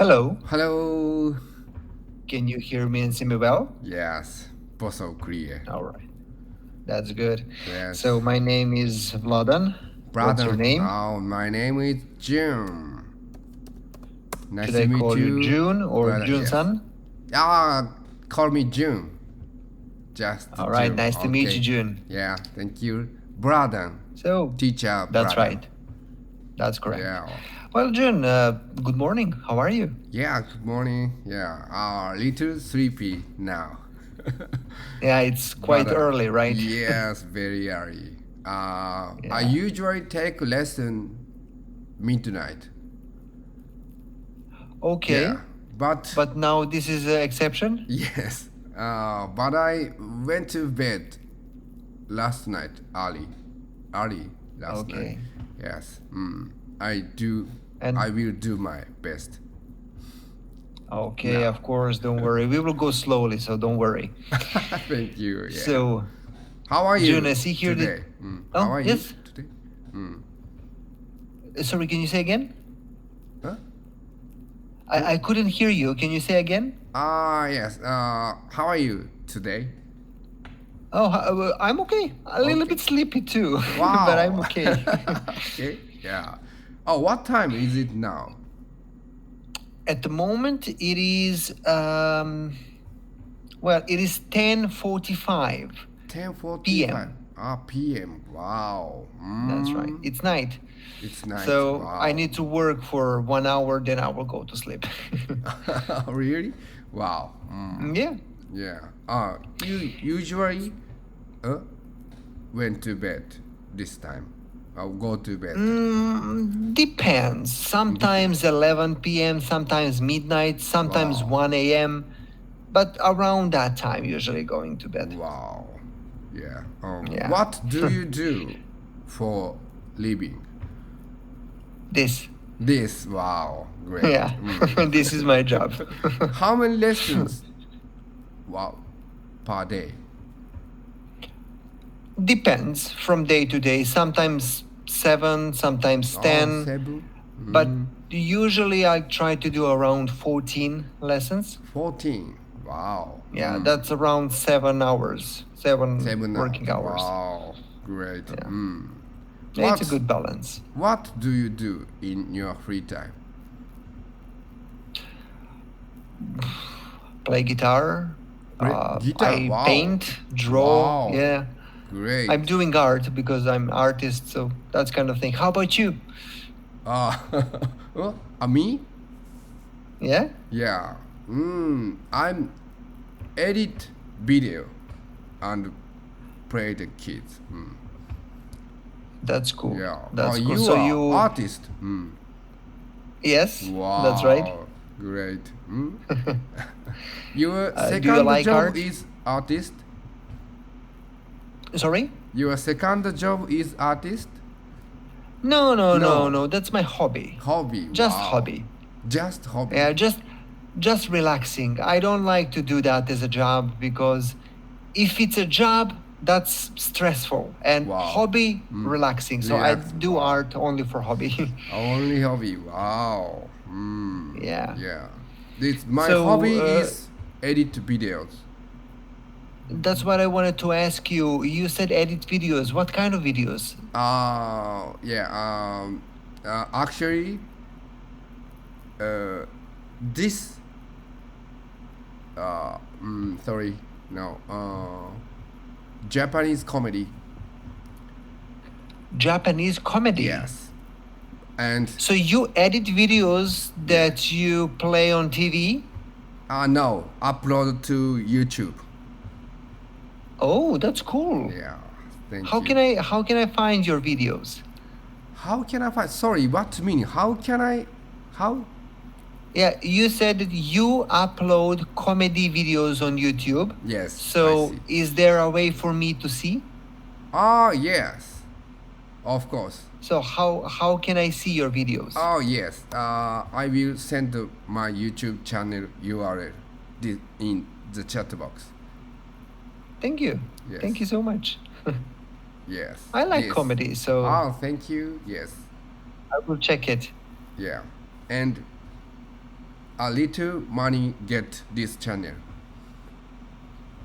Hello, Hello. can you hear me and see me well? Yes, both so clear. All right, that's good. Yes. So, my name is Vladan. What's your Brother, name? oh, my name is Jun. Nice Should to I meet call you you, June or brother. Yes. Jun-san? Call me Jun. Just All right, Jun. nice to meet you, Okay. June. Yeah, thank you. Brother, So, teacher, that's brother. right. That's correct. Yeah. Well, June, good morning. How are you? Yeah, good morning. Yeah, little sleepy now. Yeah, it's quite But early, right? yes, very early. I Yeah. usually take lesson midnight. Okay, Yeah, but but now this is an exception? yes, but I went to bed last night early last night. Okay. Yes, I do. And I will do my best. okay, Now. of course, don't worry. We will go slowly, so don't worry. Thank you. Yeah. So, How are you June, I see here today? that. How Oh, are yes. you today? Sorry, can you say again? Huh? I couldn't hear you. Can you say again? Yes. How are you today? Oh, I'm okay. A little Okay. bit sleepy too, Wow. but I'm okay. Okay. Yeah. Oh, what time is it now? At the moment, it is it is 10:45 10:45. p.m. PM. Wow. That's right. It's night. It's nice. So Wow. I need to work for 1 hour, then I will go to sleep. Really? Wow. Yeah. Yeah. You usually went to bed this time. I'll go to bed. Depends. Sometimes 11 p.m., sometimes midnight, sometimes Wow. 1 a.m. But around that time, usually going to bed. Wow. Yeah. Yeah. What do you do for living? This. Wow. Great. Yeah. This is my job. How many lessons? Wow. Per day. Depends from day to day. Sometimes 7, sometimes 10. 7. But usually I try to do around 14 lessons. 14. Wow. Yeah, that's around 7 hours. 7 working hours. Wow. Great. Yeah. What- It's a good balance. What do you do in your free time? Play guitar. Guitar, I wow. paint, draw. Wow. Yeah. Great. I'm doing art because I'm artist, so that's kind of thing. How about you? Me? Yeah? Yeah. I'm edit video and play the kids. That's cool. Yeah. That's cool. You So are you artist. Yes, Wow. that's right. Great. Your Do you second like job art? is artist? Sorry? Your second job is artist? No. No. That's my hobby. Hobby. Just wow. hobby. Just hobby. Yeah, just relaxing. I don't like to do that as a job because if it's a job, that's stressful, and Wow. hobby relaxing. So Relax. I do Wow. art only for hobby. Only hobby. Wow. Yeah. Yeah. My So, hobby is edit videos. That's what I wanted to ask you. You said edit videos. What kind of videos? Yeah. Actually, this. Sorry. No. Japanese comedy. Japanese comedy. Yes. And So you edit videos that you play on TV? no, upload to YouTube. Oh, that's cool. Yeah. Thank How you. can I find your videos? How can I find? Sorry, what mean? How can I? How? Yeah, you said that you upload comedy videos on YouTube. Yes. So I see. is there a way for me to see? Yes. Of course. So how can I see your videos? Yes. I will send my YouTube channel URL in the chat box. Thank you. Yes. Thank you so much. Yes. I like Yes. comedy, so Thank you. Yes. I will check it. Yeah. And a little money get this channel.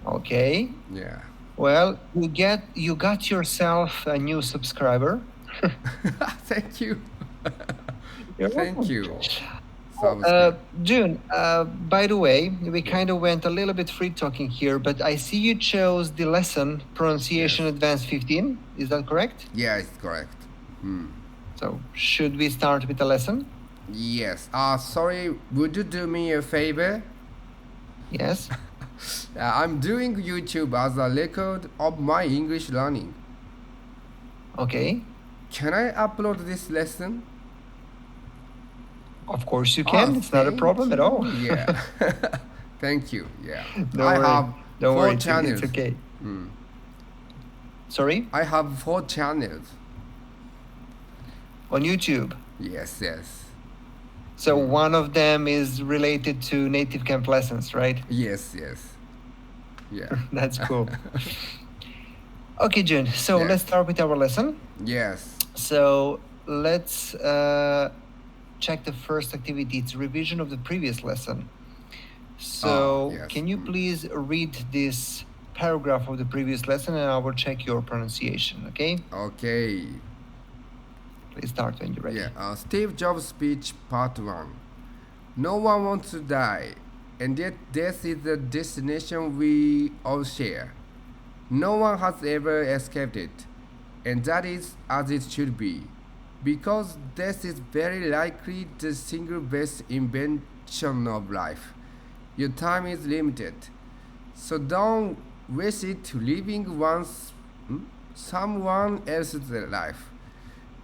Okay. Yeah. Well, you got yourself a new subscriber. Thank you. You're Thank welcome. you. Subscribe. June, by the way, we kind of went a little bit free talking here, but I see you chose the lesson Pronunciation Yes. Advanced 15. Is that correct? Yeah, it's correct. So, should we start with the lesson? Yes. Sorry, would you do me a favor? Yes. I'm doing YouTube as a record of my English learning. Okay. Can I upload this lesson? Of course you can. It's not a thank problem at you. all. Yeah. Thank you. Yeah. Don't I worry. have Don't four worry. channels. It's okay. Sorry? I have 4 channels. On YouTube. Yes, yes. So one of them is related to NativeCamp lessons, right? Yes, yes. Yeah. That's cool. Okay, June. So Yes. let's start with our lesson. Yes. So let's check the first activity. It's revision of the previous lesson. So yes. can you please read this paragraph of the previous lesson and I will check your pronunciation, okay? Okay. Please start when you're ready. Yeah. Steve Jobs speech part 1. No one wants to die, and yet death is the destination we all share. No one has ever escaped it, and that is as it should be, because death is very likely the single best invention of life. Your time is limited, so don't waste it living someone else's life.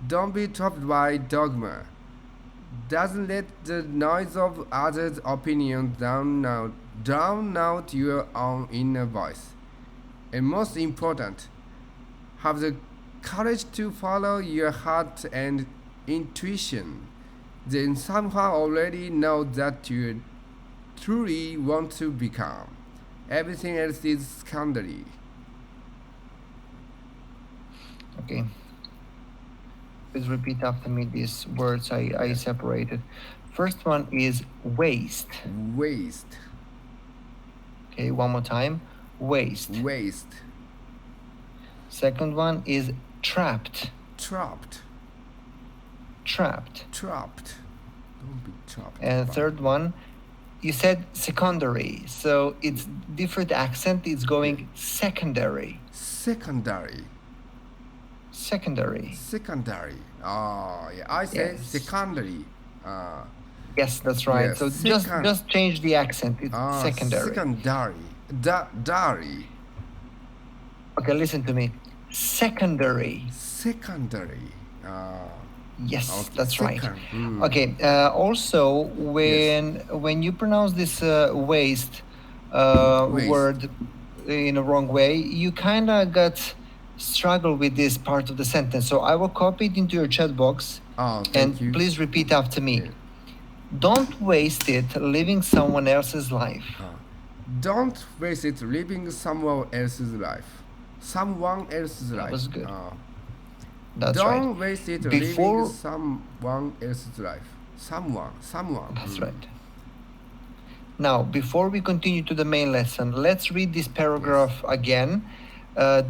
Don't be trapped by dogma. Doesn't let the noise of others' opinions drown out your own inner voice. And most important, have the courage to follow your heart and intuition. Then somehow already know that you truly want to become. Everything else is secondary. Okay. Please repeat after me these words I separated. First one is waste. Waste. Okay, one more time. Waste. Waste. Second one is trapped. Trapped. Trapped. Trapped. Don't be trapped. And third one, you said secondary. So it's different accent. It's going secondary. Secondary. Secondary. Secondary. Oh, yeah. I said Yes. secondary. Yes, that's right. Yes, So just change the accent. It's secondary. Secondary. Dari. Okay, listen to me. Secondary. Secondary. Yes, Okay, that's right. second. Okay. Also, when you pronounce this waste Waste. word in a wrong way, you kind of got struggle with this part of the sentence. So I will copy it into your chat box, Oh, and thank you. please repeat after me. Yeah. Don't waste it living someone else's life. Don't waste it living someone else's life. Someone else's life. was good. Uh, That's don't right. waste it Before- living someone else's life. Someone. That's right. Now, before we continue to the main lesson, let's read this paragraph again.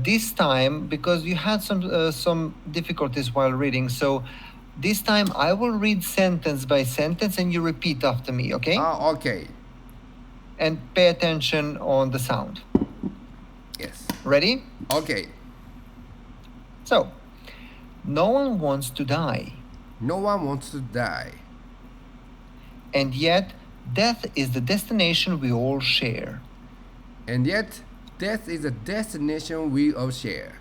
This time, because you had some difficulties while reading, so this time I will read sentence by sentence and you repeat after me, okay? Okay. And pay attention on the sound. Yes. Ready? Okay. So, no one wants to die, No one wants to die. and yet death is the destination we all share. And yet, death is a destination we all share.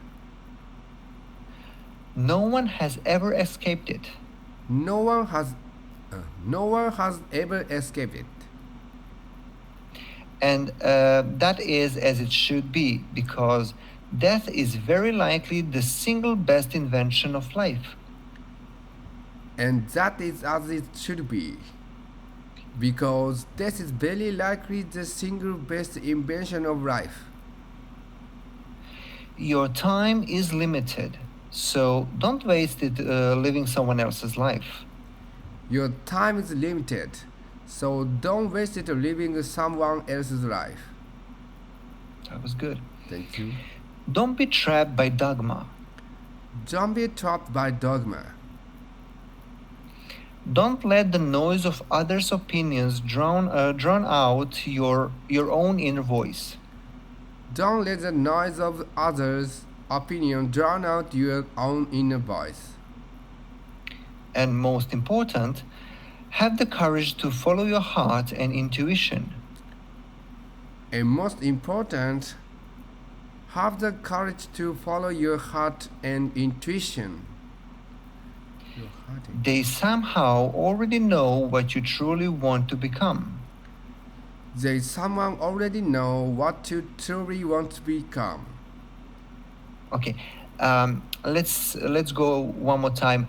No one has ever escaped it. No one has ever escaped it. And that is as it should be, because death is very likely the single best invention of life. And that is as it should be. Because death is very likely the single best invention of life. Your time is limited, so don't waste it living someone else's life. Your time is limited, So don't waste it living someone else's life. That was good. Thank you. Don't be trapped by dogma. Don't be trapped by dogma. Don't let the noise of others' opinions drown out your own inner voice. Don't let the noise of others' opinion drown out your own inner voice. And most important, have the courage to follow your heart and intuition. And most important, have the courage to follow your heart and intuition. Your heart and- They somehow already know what you truly want to become. They someone already know what you truly want to become. Okay, let's go one more time.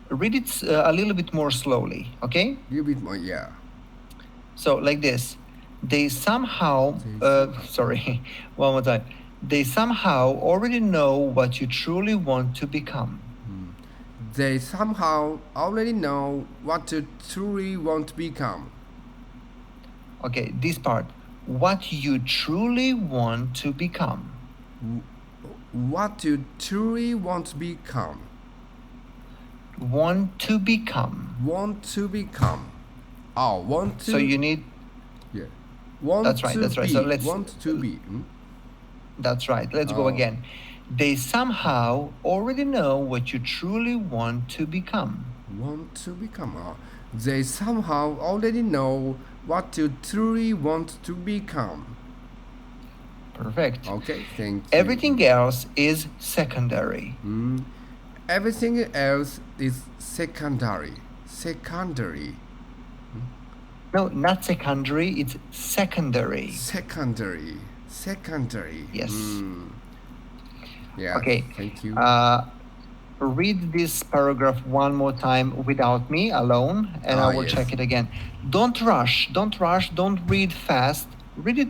Read it a little bit more slowly, okay? A little bit more, yeah. So like this, they somehow, sorry, one more time. They somehow already know what you truly want to become. They somehow already know what you truly want to become. Okay, this part, what you truly want to become. What you truly want to become. Want to become. Want to become. Oh, want to. So you need, Yeah. Want That's right, to that's right. be. So let's- Want to be. that's right, let's go Oh. again. They somehow already know what you truly want to become. Want to become. Oh. They somehow already know what you truly want to become. Perfect. Okay, thank you. Everything else is secondary. Everything else is secondary. Secondary. No, not secondary, it's secondary. Secondary. Secondary. Yes. Yeah. Okay. Thank you. Read this paragraph one more time without me, alone, and I will Yes. check it again. Don't rush, don't read fast. Read it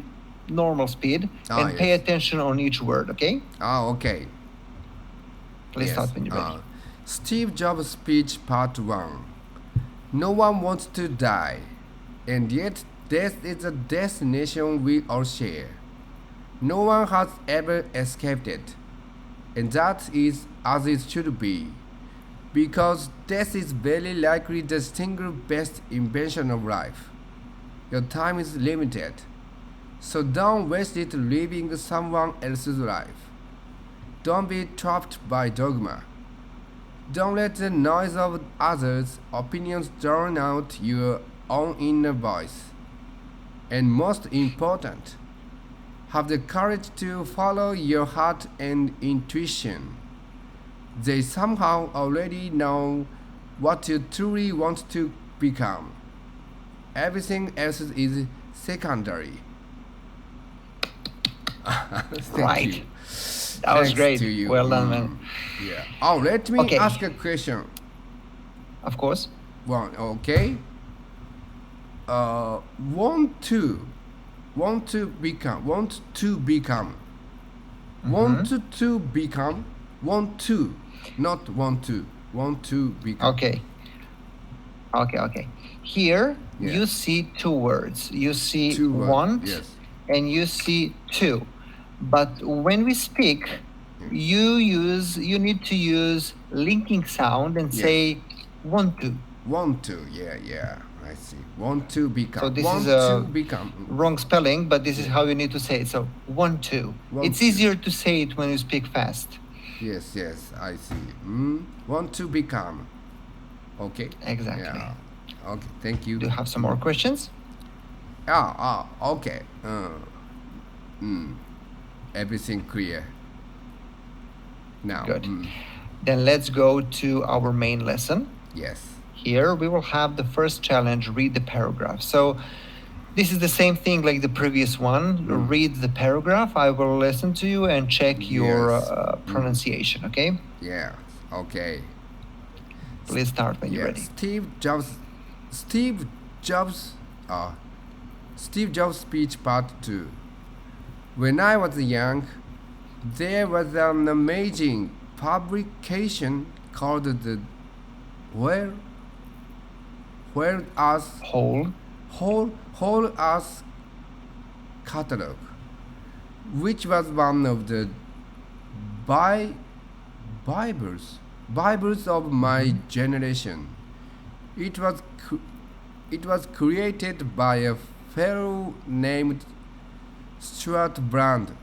normal speed and pay Yes. attention on each word, okay? Okay. Please Yes. start when you're ready. Steve Jobs' speech part 1. No one wants to die, and yet death is a destination we all share. No one has ever escaped it, and that is as it should be, because death is very likely the single best invention of life. Your time is limited, so don't waste it living someone else's life. Don't be trapped by dogma. Don't let the noise of others' opinions drown out your own inner voice. And most important, have the courage to follow your heart and intuition. They somehow already know what you truly want to become. Everything else is secondary. Thank Right. you. That was Thanks great. to you. Well done, man. Yeah. Oh, let me Okay. ask a question. Of course. One, okay. Want to become, want to become, want to, not want to become. Okay. Here Yeah. you see two words. You see Two words, want yes. and you see to. But when we speak, you need to use linking sound and Yes. say want to. Want to, yeah, I see. Want to become. So this want is to become. Wrong spelling, but this is how you need to say it. So want to. Want It's to. easier to say it when you speak fast. Yes, I see. Want to become. Okay. Exactly. Yeah. Okay, thank you. Do you have some more questions? Okay. Everything clear. Now. Good. Then let's go to our main lesson. Yes. Here we will have the first challenge, read the paragraph. So this is the same thing like the previous one. Read the paragraph. I will listen to you and check your Yes. pronunciation, okay? Yeah. Okay. Please start when you're ready. Steve Jobs speech part 2. When I was young, there was an amazing publication called the Where Us Whole whole Earth catalog, which was one of the Bibles of my generation. It was created by a fellow named Stuart Brand,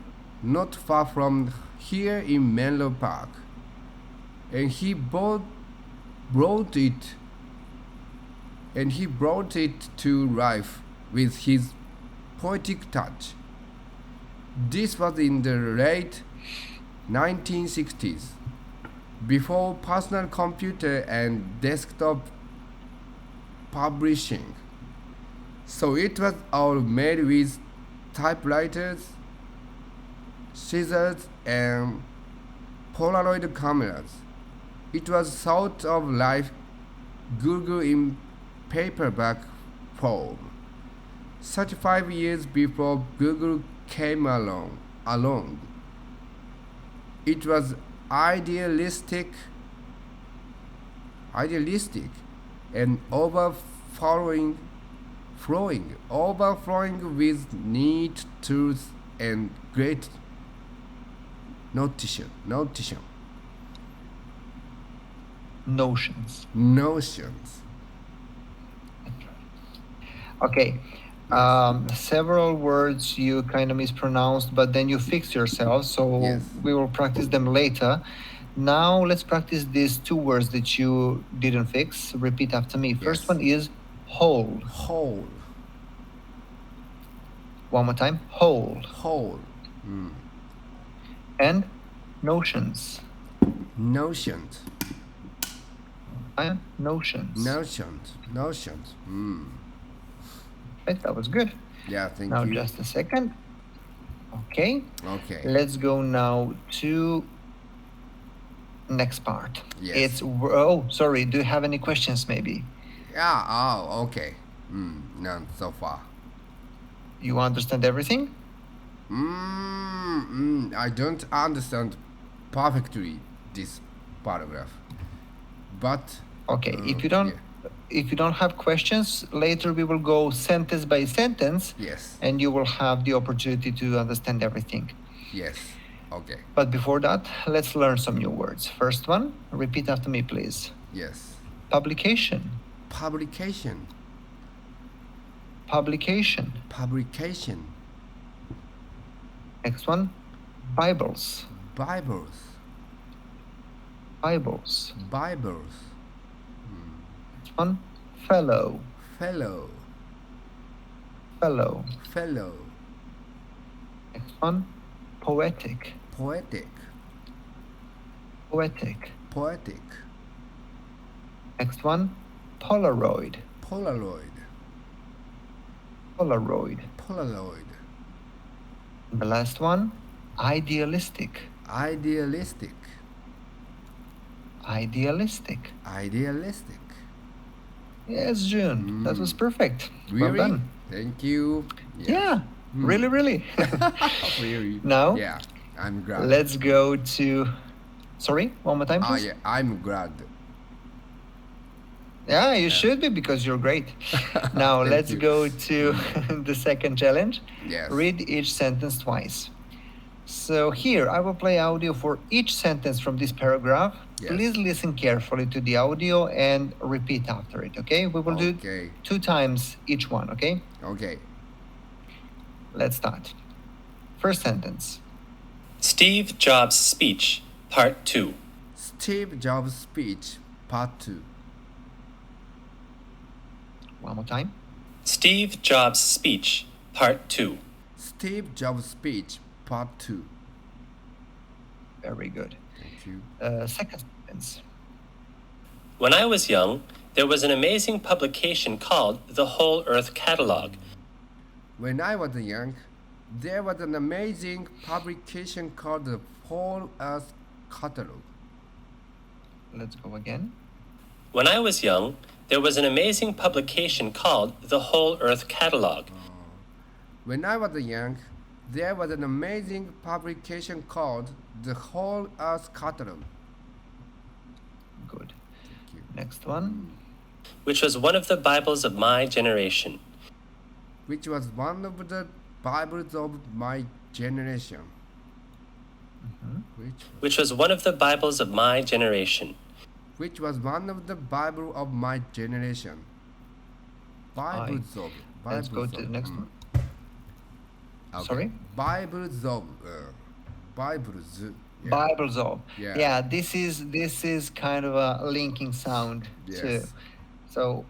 not far from here in Menlo Park, and he brought it to life with his poetic touch. This was in the late 1960s, before personal computer and desktop publishing. So it was all made with typewriters, scissors, and Polaroid cameras. It was sort of like Google in paperback form. 35 years before Google came along. It was idealistic and overflowing with neat truth and great notions. Okay. Several words you kind of mispronounced, but then you fix yourself. So Yes. we will practice them later. Now let's practice these two words that you didn't fix. Repeat after me. First Yes. one is whole. Whole. One more time. Whole. And notions. Notions. And notions. Right, that was good. Yeah, thank Now you. just a second. Okay. Okay. Let's go now to next part. Yes. Sorry. Do you have any questions maybe? Yeah, okay. None so far. You understand everything? I don't understand perfectly this paragraph. But Okay. yeah. If you don't have questions, later we will go sentence by sentence, Yes. and you will have the opportunity to understand everything. Yes. Okay. But before that, let's learn some new words. First one, repeat after me, please. Yes. Publication. Publication. Next one, Bibles. Bibles. Next one, fellow. Fellow. Next one, poetic. Poetic. Next one, Polaroid. And the last one, idealistic. Yes, June. That was perfect. Really? Well done. Thank you. Yes. Yeah, really. Really. Now, Yeah, I'm glad. let's go to... Sorry, one more time, please. Yeah, I'm glad. Yeah, you should be because you're great. Now, Thank let's you. go to the second challenge. Yes. Read each sentence twice. So here, I will play audio for each sentence from this paragraph. Yes. Please listen carefully to the audio and repeat after it, okay? We will do Okay. 2 times each one, okay? Okay. Let's start. First sentence. Steve Jobs' speech, Part 2. Steve Jobs' speech, Part 2. One more time. Steve Jobs' speech, Part 2. Steve Jobs' speech, Part 2. Very good. Thank you. Second sentence. When I was young, there was an amazing publication called The Whole Earth Catalog. When I was young, there was an amazing publication called the Whole Earth Catalog. Let's go again. When I was young, there was an amazing publication called The Whole Earth Catalog. When I was young, there was an amazing publication called the Whole Earth Catalog. Good. Thank you. Next one. Which was one of the Bibles of my generation. which was one of the Bibles of my generation. Which was one of the Bibles of my generation. Which was one of the Bible of my generation. Bibles of. Let's go Bibles to the of, next one. Okay. Sorry? Bibles of. Bibles. Yeah. Bibles of. Yeah. Yeah, this is kind of a linking sound too. Yes. So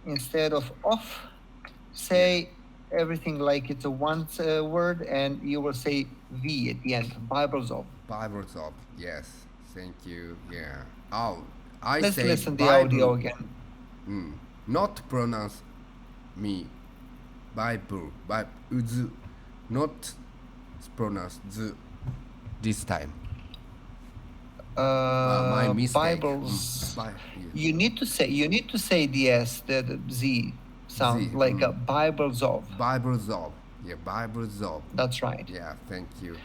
instead of off, say everything like it's a one word, and you will say V at the end. Bibles of. Bibles of. Yes. Thank you. Yeah. Oh, I Let's say listen the Bible. audio again. Not pronounce me. Bible. Bible. Not pronounce z. This time. My mistake. Bibles. Yeah. You need to say the S, the Z sound, Z, like a Bibles of. Bibles of. Yeah, Bibles of. That's right. Yeah, thank you.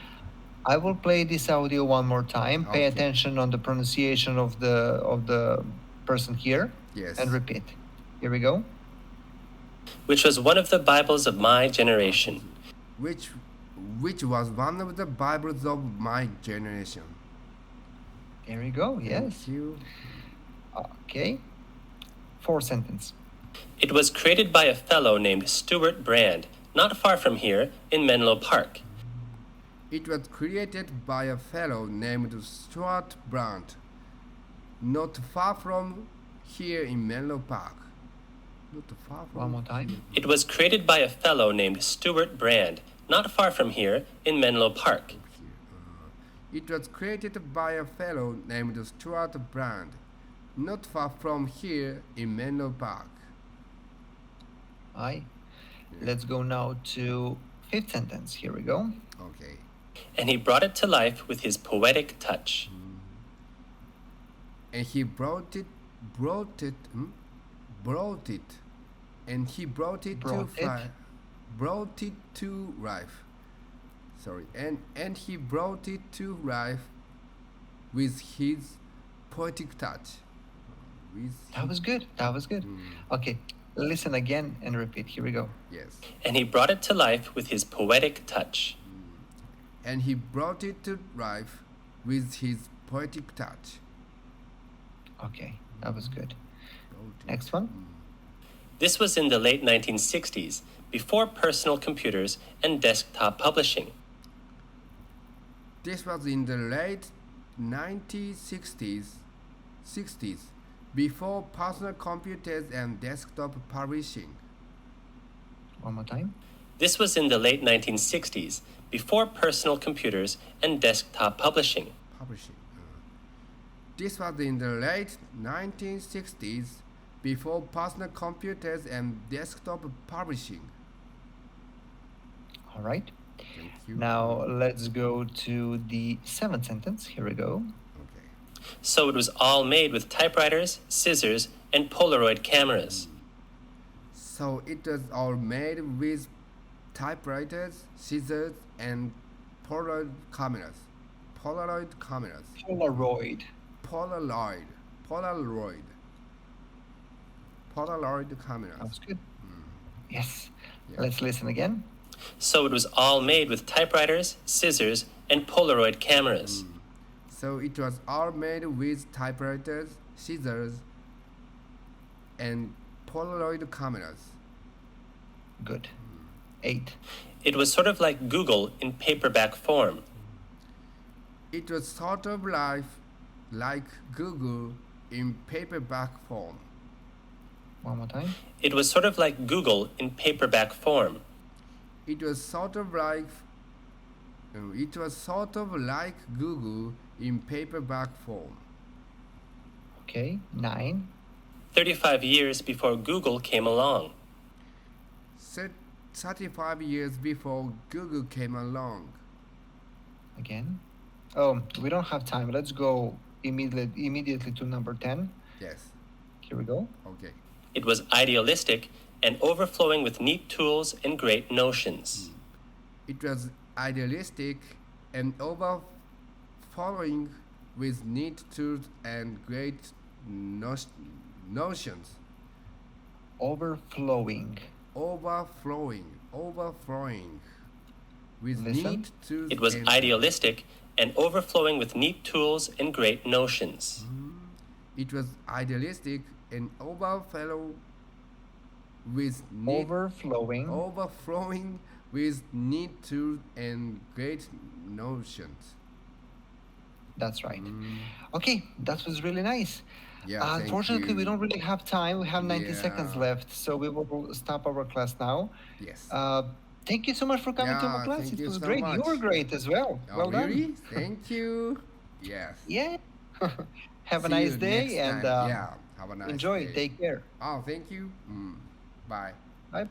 I will play this audio one more time. Pay Okay. attention on the pronunciation of the person here, Yes. and repeat. Here we go. Which was one of the Bibles of my generation. Which was one of the Bibles of my generation. There we go. Yes. Thank you. Okay. Fourth sentence. It was created by a fellow named Stuart Brand, not far from here in Menlo Park. It was created by a fellow named Stuart Brand, not far from here in Menlo Park. Not far from. One more time. It was created by a fellow named Stuart Brand, not far from here in Menlo Park. It was created by a fellow named Stuart Brand, not far from here in Menlo Park. Aye. Let's go now to fifth sentence. Here we go. Okay. And he brought it to life with his poetic touch. And he brought it, and he brought it to life. Sorry, and he brought it to life with his poetic touch. That was good. That was good. Okay. Listen again and repeat. Here we go. Yes. And he brought it to life with his poetic touch. And he brought it to life with his poetic touch. Okay. That was good. Next one. This was in the late 1960s, before personal computers and desktop publishing. This was in the late 1960s, before personal computers and desktop publishing. One more time. This was in the late 1960s, before personal computers and desktop publishing. This was in the late 1960s, before personal computers and desktop publishing. All right. Thank you. Now let's go to the seventh sentence. Here we go. Okay. So it was all made with typewriters, scissors, and Polaroid cameras. So it was all made with typewriters, scissors, and Polaroid cameras. Polaroid. Cameras. That was good. Yes. Let's listen again. So it was all made with typewriters, scissors, and Polaroid cameras. So it was all made with typewriters, scissors, and Polaroid cameras. Good. 8. It was sort of like Google in paperback form. It was sort of like Google in paperback form. One more time. It was sort of like Google in paperback form. It was sort of like Google in paperback form. Okay. 9. 35 years before Google came along. 35 years before Google came along. Again. Oh, we don't have time. Let's go immediately to number 10. Yes. Here we go. Okay. It was idealistic and overflowing with neat tools and great notions. It was idealistic and overflowing with neat tools and great notions. Overflowing. overflowing with Listen. neat tools. It was and idealistic and overflowing with neat tools and great notions. It was idealistic and overflowing with neat overflowing with neat tools and great notions. That's right. Okay, that was really nice. Yeah, thank Unfortunately, we you. don't really have time. We have 90 seconds Yeah. left, so we will stop our class now. Yes. Thank you so much for coming to Yeah, our class. thank It you was so great. You much. were great as well. Oh, Well really? done. Thank you. Yes. Yeah. Have a See nice you day next and time. Yeah, have a nice enjoy. day. Take care. Oh, thank you. Bye. Bye.